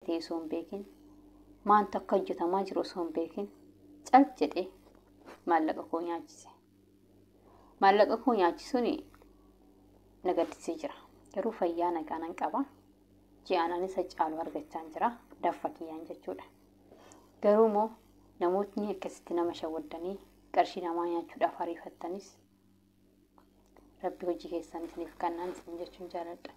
hojjetee osoo hin beekin maanta akka hojjetamaa jiru osoo hin beekin cal jedhee maallaqa koo nyaachise. Maallaqa koo nyaachisuun na gaddisee jira. Garuu fayyaa nagaan qaba. Ji'aan isa caalu argachaa jira. Daffa kiyyaan jechuudha. Garuu moo namootni akkasitti nama shawwadanii qarshii namaa nyaachuudhaaf ariifattanis Rabbi hojii keessan isiniif kannaan isin jechuun jaaladha.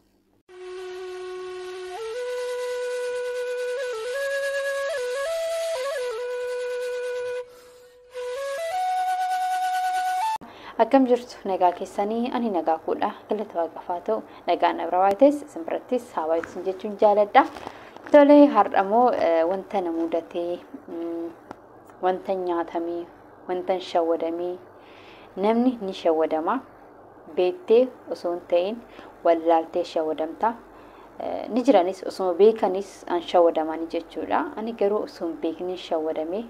Akkam jirtu nagaa keessanii ani nagaa kuudha galata waaqafaa ta'u nagaan abrawaates simbirattis hawaayis jechuun jaaladha. Tole har'amoo wanta na mudatee wanta nyaatamee wanta shawwadamee namni ni shawwadama beektee osoo hin ta'in wallaaltee shawwadamta. Ni jiranis osoo beekanis an shawwadamani jechuudha. Ani garuu osoo hin beekne shawwadamee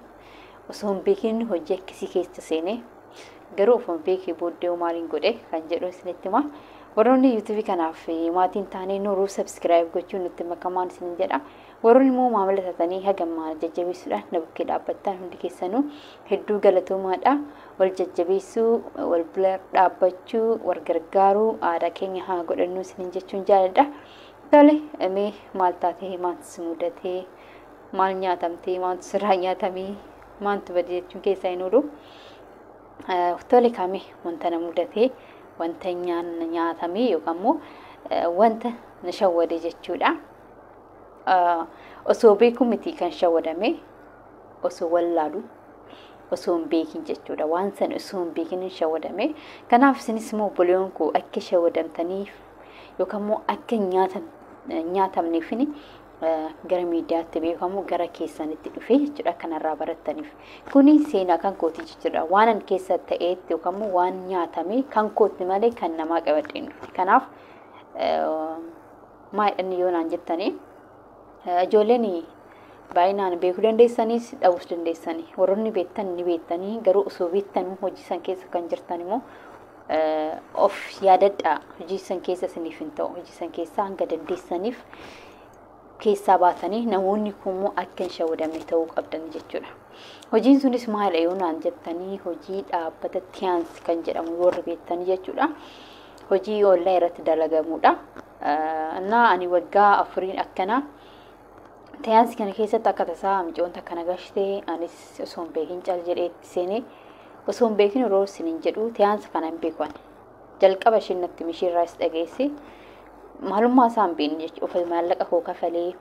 osoo hin beekne hojii akkasii keessa seenee garuu ofan beekee booddee maaliin godhe kan jedhu isinitti hima. Warroonni YouTube kanaaf maatiin taanee nuruu subscribe gochuun nutti makamaan isin jedha. Warroonni immoo maamila taatanii hagammaa jajjabeessuudhaan na bukkee dhaabbattan hundi keessanuu hedduu galatoomaadha. Wal jajjabeessuu, wal bira dhaabbachuu, wal gargaaruu aadaa keenya haa godhannu isin jechuun jaaladha. Tole mee maal taatee maaltu mudatee maal nyaatamtee maaltu sirraa nyaatamee maaltu badee jechuun keessaa hin oolu. Tole kami wanta na mudatee wanta nyaatamee yookaan immoo wanta na shawwade jechuudha. Osoo beeku miti kan shawwadame osoo wallaalu osoo hin beekin jechuudha. Waan san osoo hin beekin shawwadame. Kanaaf isinis immoo obboleewwan koo akka shawwadamtaniif yookaan immoo akka nyaatamneefini gara miidiyaatti beekamu gara keessanitti dhufee jechuudha kanarraa barattaniif. Kuni seenaa kan kooti jechuudha. Waan an keessa ta'eetti yookaan immoo waan nyaatame kan kooti malee kan namaa qabadheen dhufe. Kanaaf maayidhaan yoo naan jettanii ijoolleen baay'inaan beekuu dandeessanis dhabuus dandeessanii. Warroonni beektan ni beektanii garuu osoo beektanuu hojii san keessa kan jirtan immoo of yaadadhaa. Hojii san keessa isiniif hin ta'u. Hojii san keessa hanga dandeessaniif keessaa baatanii namoonni kunimmoo akka hin shawwadamne ta'uu qabdan jechuudha. Hojiin sunis maal yoo naan jettanii hojii dhaabbata Tiyaans kan jedhamu warri beektanii jechuudha. Hojii online irratti dalagamuudha. Ani waggaa 4 akkana Tiyaans kana keessatti akka tasaa micoonta akkana gashtee anis osoo hin beekin cal jedhee itti seenee osoo hin beekin yeroo isiniin jedhu Tiyaans kana hin beekan. Jalqaba isheen natti mishiirraas dhageesse. Maalummaa isaan beekne jechuudha. Of maallaqa koo kafalee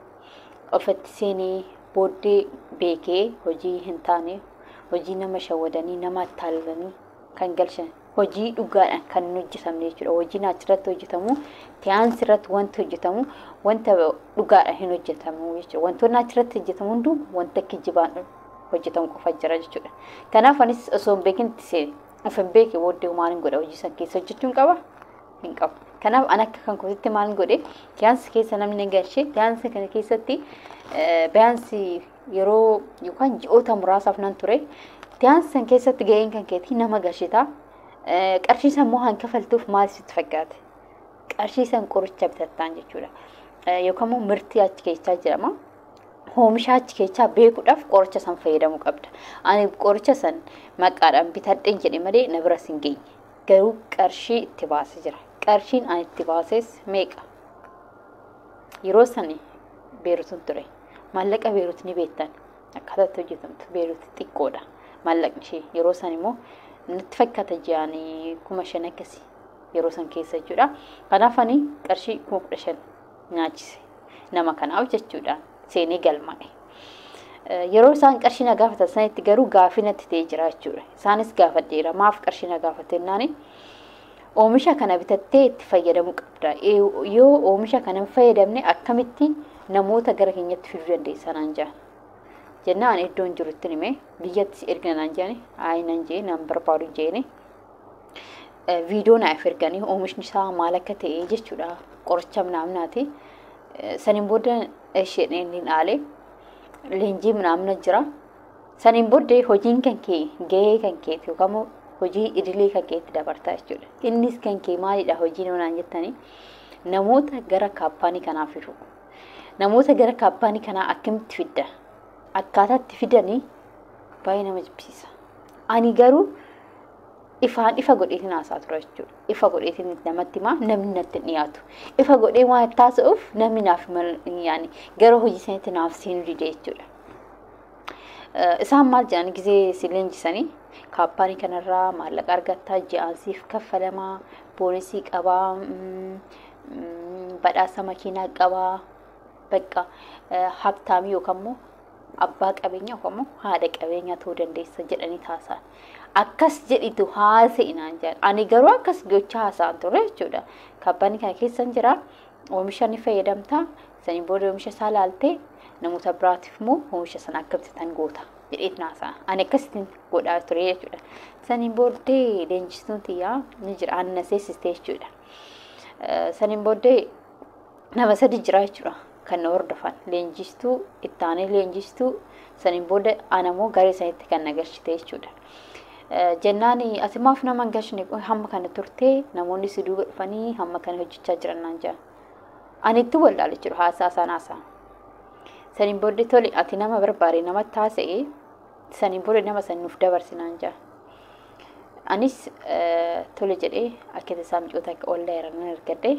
ofitti seenee booddee beekee hojii hin taane hojii nama shawwadanii nama taalanii kan galchan hojii dhugaadhaan kan hin hojjetamne jechuudha. Hojiin achirratti hojjetamu Tiyaans irratti wanti hojjetamu wanta dhugaadhaan hin hojjetamu jechuudha. Wantoonni achirratti hojjetamu hunduu wanta kijibaan hojjetamu qofa jira jechuudha. Kanaaf anis osoo hin beekin itti seene of hin beeke booddee maaliin godha hojii san keessa hojjechuun qaba hin qabu. Kanaaf an akka kan kootitti maal godhe Tiyaans keessa namni galchee Tiyaans kana keessatti bayansi yeroo yookaan ji'oota muraasaaf nan ture. Tiyaans san keessatti ga'een kan keetii nama galchita. Qarshii san immoo hankafaltuuf maal sitti fakkaate? Qarshii san qoricha bitattaan jechuudha. Yookaan immoo mirtii achi keessaa jedhama. Oomisha achi keessaa beekuudhaaf qoricha san fayyadamuu qabda. Ani qoricha san maqaadhaan bitadheen jedhe malee na bira hin geenye. Garuu qarshii itti baasee jira. Qarshiin ani itti baases meeqa? Yeroo sani Beeruutiin ture. Maallaqa Beeruut ni beektan. Akkaataatti hojjetamtu Beeruut xiqqoodha. Maallaqni ishee yeroo san immoo nutti fakkaata ji'aanii 5,000 akkasii yeroo san keessa jechuudha. Kanaaf ani qarshii 15,000 nyaachise nama kanaaf jechuudha. Seenee galmaa'e. Yeroo isaan qarshii na gaafatan sanitti garuu gaafii natti ta'ee jira jechuudha. Isaanis gaafadheera maaf qarshii na gaafatennaani? Oomisha kana bitattee itti fayyadamuu qabda. Yoo oomisha kana hin fayyadamne akkamitti namoota gara keenyatti fiduu dandeessa naan jedhan. Jennaan iddoon jirutti nime biyyatti erga naan jedhani nan jee nan barbaadu jeeni. Viidiyoo naaf erganii oomishni isaa maal akka ta'e jechuudha. Qoricha naamnaati. Saniin booda isheen inni dhaalee leenjii naamna jira. Saniin booda hojiin kan kee gahee kan keeti yookaan hojii idilee kan keetti dabartaa jechuudha. Innis kan kee maalidha hojiin naan jettanii namoota gara kaampaanii kanaaf fidu. namoota gara kaampaanii kanaa akkamitti fidda akkaataatti fidanii baay'ee nama jibbisiisa. Ani garuu ifa godheetiin haasaa ture jechuudha. Ifa godheetiin namatti himaa namni natti dhiyaatu. Ifa godhee waan taasisuuf namni naaf yaani gara hojii sanitti naaf seenuu dide jechuudha. Isaan maal jedhan gizee si leenjisanii kaampaanii kanarraa maallaqa argattaa ji'aansiif kaffalamaa boonisii qabaa badhaasa makiinaa qabaa bakka habtaamii yookaan immoo abbaa qabeenyaa yookaan immoo haadha qabeenyaa ta'uu dandeessa jedhanii taasisan. Akkas jedhitu haasa'inaan jedhan. Ani garuu akkas gochaa haasa'an ture jechuudha. Kaampaanii kana keessa jira oomisha ni fayyadamtaa sanii booda oomisha isaa laaltee namoota biraatiif immoo oomisha sana akka bitatan goota jedheetiin haasa'an. Ani akkasitti godhaa ture jechuudha. Sanii booddee leenjistuun tiyyaa ni jira aannan seessistee jechuudha. Saniin booddee nama sadi jira jechuudha kan hordofan leenjistuu itti aanee leenjistuu saniin booda anamoo garee sanitti kan nagarshite jechuudha. Jennaan asimaaf nama gashne hamma kana turtee namoonni si duuba dhufanii hamma kana hojjechaa jiran naan jedhan. Ani itti wallaalee jiru haasaa sanaasaa. Saniin booda tole ati nama barbaade namatti haasa'ee saniin booda nama san nuuf dabarsinaan jedhan. Anis tole jedhee akkata isaa micoota akka ollaa jiran argadhee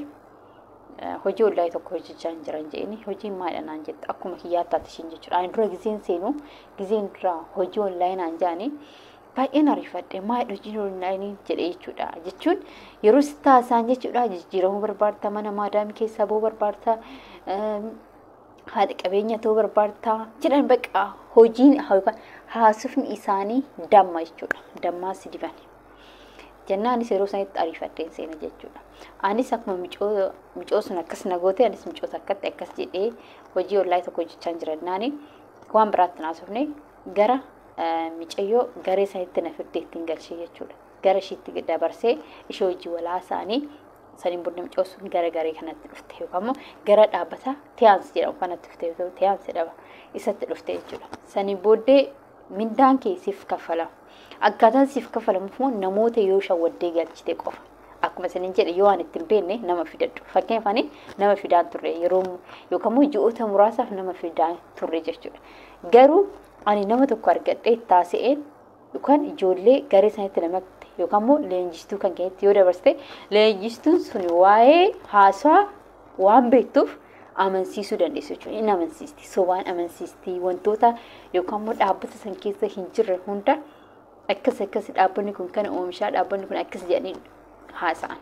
hojii ollaa tokko hojjechaa hin jiran jedhanii hojiin maadhanaan jette akkuma kiyyaataatti ishiin jechuudha. Ani dura gizeen seenu gizeen dura hojii ollaa naan jedhanii baay'een ariifadhe maadha hojiin ollaa jedhee jechuudha. Jechuun yeroo si taasisaan jechuudha jijjiiramuu barbaadta mana maadaamii keessaa ba'uu barbaadta haadha qabeenya ta'uu barbaadta jedhan bakka hojiin haasofni isaanii damma jechuudha. Dammaa si diban. Jennaanis yeroo sanitti ariifadheen seena jechuudha. Anis akkuma micoo sun akkas nagoote anis micoota akkatti akkas jedhee hojii ollaa tokko hojjechaa jirannaani waan biraatti naasofne gara micayyoo garee sanitti na firdee ittiin galchee jechuudha. Gara ishiitti dabarsee ishee hojii walaa isaanii saniin booda micoo sun gara garee kanatti dhufte yookaan immoo gara dhaabbata tiyaansi jedhamu kanatti dhufte tiyaansi dhaba isatti dhufte jechuudha. Saniin booddee mindaan keessiif kaffalama. Akkaataan siif kaffalamuuf namoota yoo shawwaddee galchite qofa. Akkuma isiniin jedhe yoo waan ittiin beekne nama fidadhu. Fakkeenyaaf nama fidaan turre yeroo yookaan immoo ji'oota muraasaaf nama fidaan turre jechuudha. Garuu ani nama tokko argadhee taasiseen yookaan ijoollee garee sanitti namatti yookaan immoo leenjistuu kan keessatti yoo dabarsite leenjistuun sun waa'ee haasaa waan beektuuf amansiisuu dandeessu jechuudha. Inni amansiisti sobaan amansiisti wantoota yookaan immoo dhaabbata san keessa hin jirre hunda akkas dhaabbanni kun kana oomishaa dhaabbanni kun akkas jedhanii haasa'an.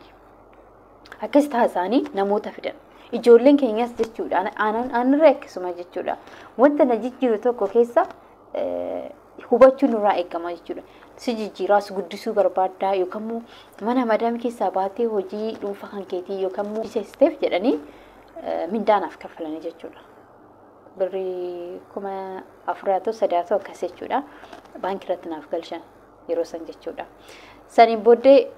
Akkasitti haasa'anii namoota fidan. Ijoolleen keenyas jechuudha aanarra akkasuma jechuudha. Wanta na jijjiiru tokko keessa hubachuun irraa eegama jechuudha. Si jijjiiraas guddisuu barbaaddaa yookaan immoo mana madaamii keessaa baatee hojii dhuunfaa kan keetii yookaan immoo dhiiseesteef jedhanii mindaanaaf kaffalanii jechuudha. Birrii 4,300 akkas jechuudha. Baankii irratti naaf galchan yeroo san jechuudha. Saniin booddee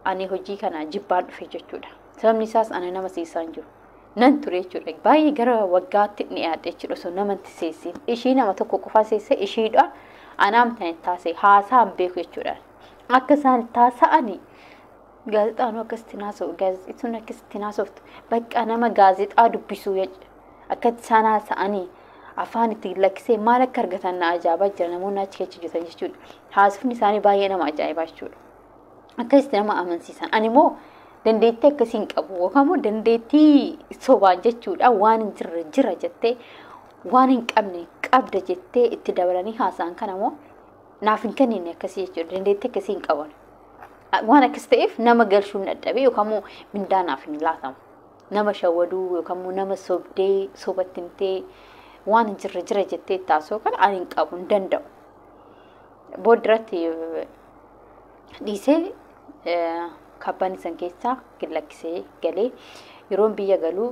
ani hojii kana jibbaan dhufe jechuudha. Sababni isaas ana nama seesaan jiru. Nan ture jechuudha. Baay'ee gara waggaatti dhiyaadhe jechuudha. So namatti seessin. Ishii nama tokko qofaa seesse ishiidha. Anaam tan taasise haasaan beeku jechuudha. Akka isaan taasa'anii gaazexaan akkasitti naasoo gaazexituun akkasitti naasoftu bakka nama gaazexaa dubbisuu jechuudha. Akkatti isaan haasa'anii afaan itti lakkisee maal akka argatan na ajaa'ibaa jira namoonni achi keessa jiran jechuudha. Haasofni isaanii baay'ee nama ajaa'ibaa jechuudha. Akkasitti nama amansiisan. Ani immoo dandeettii akkasiin qabu yookaan immoo dandeettii sobaan jechuudha waan hin jirre jira jettee waan hin qabne qabda jettee itti dabalanii haasa'an kana immoo naaf hin kennine akkasii jechuudha. Dandeettii akkasiin qaban. Waan akkas ta'eef nama galchuun dadhabee yookaan immoo mindaa naaf hin laatamu. Nama shawwaduu yookaan immoo nama sobdee sobatti himtee waan hin jirre jira jettee taasoo kana ani hin qabu hin danda'u. Booddiratti dhiisee kaampaanii san keessaa lakkisee galee yeroon biyya galuu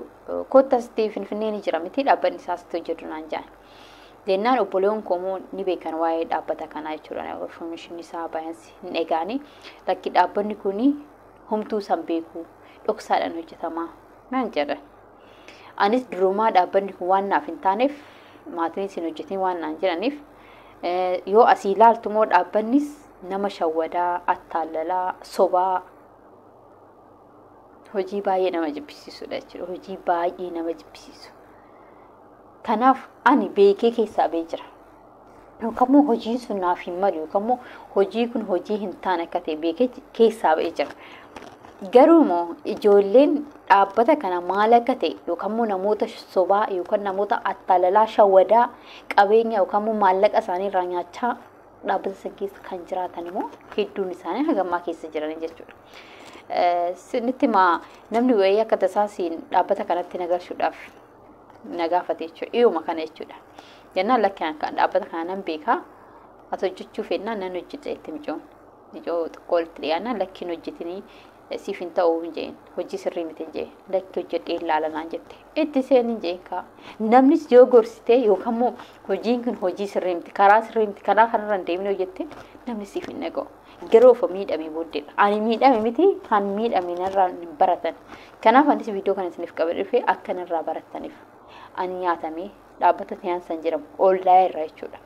kottas ta'e Finfinnee ni jira miti dhaabbanni isaas ta'u jedhu naan jedhan. Jennaan obboleewwan koomoo ni beekan waa'ee dhaabbata kanaa jechuudha. Information isaa baay'insi hin eegaani. Lakki dhaabbanni kuni homtuu san beeku dhoksaadhaan hojjetamaa naan jedhan. Anis durumaa dhaabbanni kun waan naaf hin taaneef maatiin isin hojjetin waan naan jedhaniif yoo asii ilaaltu moo dhaabbannis nama shawwadaa attaallalaa sobaa hojii baay'ee nama jibbisiisudha jechuudha. Hojii baay'ee nama jibbisiisu. Kanaaf ani beekee keessaa bee jira. Yookaan hojiin sun naaf hin malu yookaan hojii kun hojii hin taane akka ta'e beekee keessaa bee jira. Garuu moo ijoolleen dhaabbata kana maal akka ta'e yookaan namoota sobaa yookaan namoota attaalalaa shawwadaa qabeenya yookaan maallaqa isaanii irraa nyaachaa dhaabbata san keessa kan jiraatan immoo hedduun isaanii hagammaa keessa jiran jechuudha. Sinitti namni wayii akka tasaasiin dhaabbata kanatti nagarsuudhaaf nagaafate jechuudha. Iyyooma kana jechuudha. Jennaan lakkeen kan dhaabbata kana nan beekaa ati hojjechuu fennaan nan hojjeta itti micoon. Micoo xiqqoo itti dhiyaannaan lakkiin hojjetanii siif hin ta'uu hin jeen hojii sirrii miti hin jeen lakki hojjedhee ilaalanaan jette. Itti seen hin jeen kaa namnis yoo gorsitee yookaan immoo hojiin kun hojii sirrii miti karaa sirrii miti karaa kanarra hin deemne hojjette namni siif hin dhaga'u. Garuu of miidhamee booddeedha. Ani miidhame miti kan miidhame narraa hin baratan. Kanaaf anis viidiyoo kana isiniif qabadhe dhufee akka narraa barataniif. Ani nyaatamee dhaabbata Tiyaansaan jedhamu ollaa irraa jechuudha.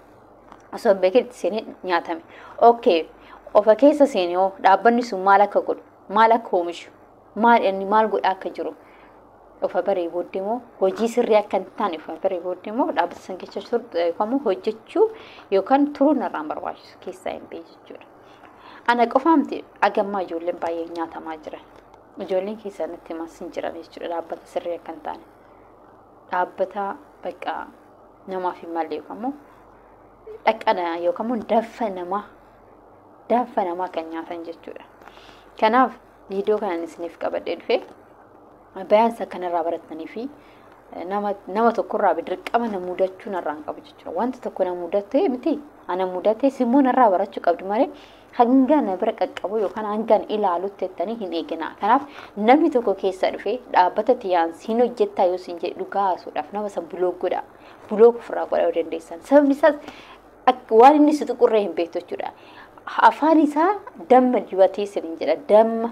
Osoo beeketti seenee nyaatame. Okay, ofa keessa seenee dhaabbanni sun maal akka godhu, maal akka oomishu, maal godhaa akka jiru. Ofa baree booddee moo hojii sirrii akka hin taane ofa baree booddee moo dhaabbata san keessa yookaan hojjechuu yookaan turuu narraa hin barbaachisu keessaa hin beeku jechuudha. Ana qofaamti agammaa ijoolleen baay'ee nyaatamaa jiran. Ijoolleen keessaa natti himas hin jiran jechuudha dhaabbata sirrii akka hin taane. Dhaabbata bakka namaaf hin malle yookaan dhaqana yookaan danfa namaa kan nyaatan jechuudha. Kanaaf viidiyoo kana isiniif qabadhee dhufee bayaansa kanarraa baratanii fi nama tokkorraa dirqama na mudachuu narraan qabu jechuudha. Wanti tokko na mudatee miti ana mudatee simmoo narraa barachuu qabdu malee hanga na bira qaqqabu yookaan hanga ilaalutti jettanii hin eegina. Kanaaf namni tokko keessa dhufee dhaabbata Tiyaansii hin hojjettaa yoo sin jedhu dhugaa haasuudhaaf nama san buloog godha. Buloog ofirraa godhuu dandeessan. Sababni isaas waan inni si tuqurree hin beektu jechuudha. Afaan isaa damma dibatee sin jedha. Damma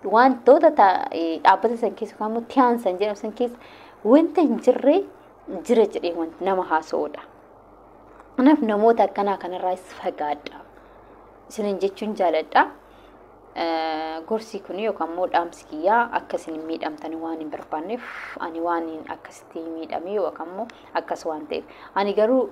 wantoota dhaabbata san keessa yookaan Tiyaansaan jedhamu san keessa wanta hin jirre jira jedhee wanti nama haasa'uudha. Kanaaf namoota akkanaa kanarraas fagaadha. Isinin jechuun jaaladha. Gorsi kun yookaan dhaamsi kiyyaa akkasiin miidhamtanii waan hin barbaanneef ani waan akkasitti miidhamee yookaan akkas waan ta'eef ani garuu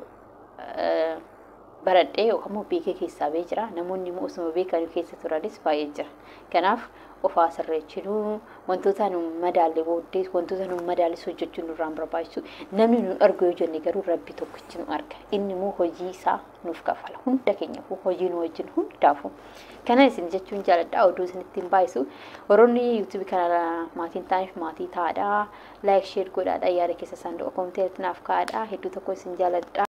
baradhee yookaan beekee keessaa bee jira. Namoonni immoo osuma beekanii keessa turanis baay'ee jira. Kanaaf ofaa sirreechinu wantoota nu madaalle booddee wantoota nu madaalle hojjechuun nurraan barbaachisu namni nu argu yoo jenne garuu rabbi tokkichi nu arga. Inni immoo hojii isaa nuuf kafala. Hunda keenyaaf hojii nu wajjin hundaafu. Kana isin jechuun jaaladha. Oduu isinitti hin baay'isu. Warroonni YouTube kanarra maatiin taaniif maatii taa'adha. Like share godhaadha. Yaada keessa saanduqa koomentiitti naaf kaa'adha. Hedduu tokko isin jaaladha.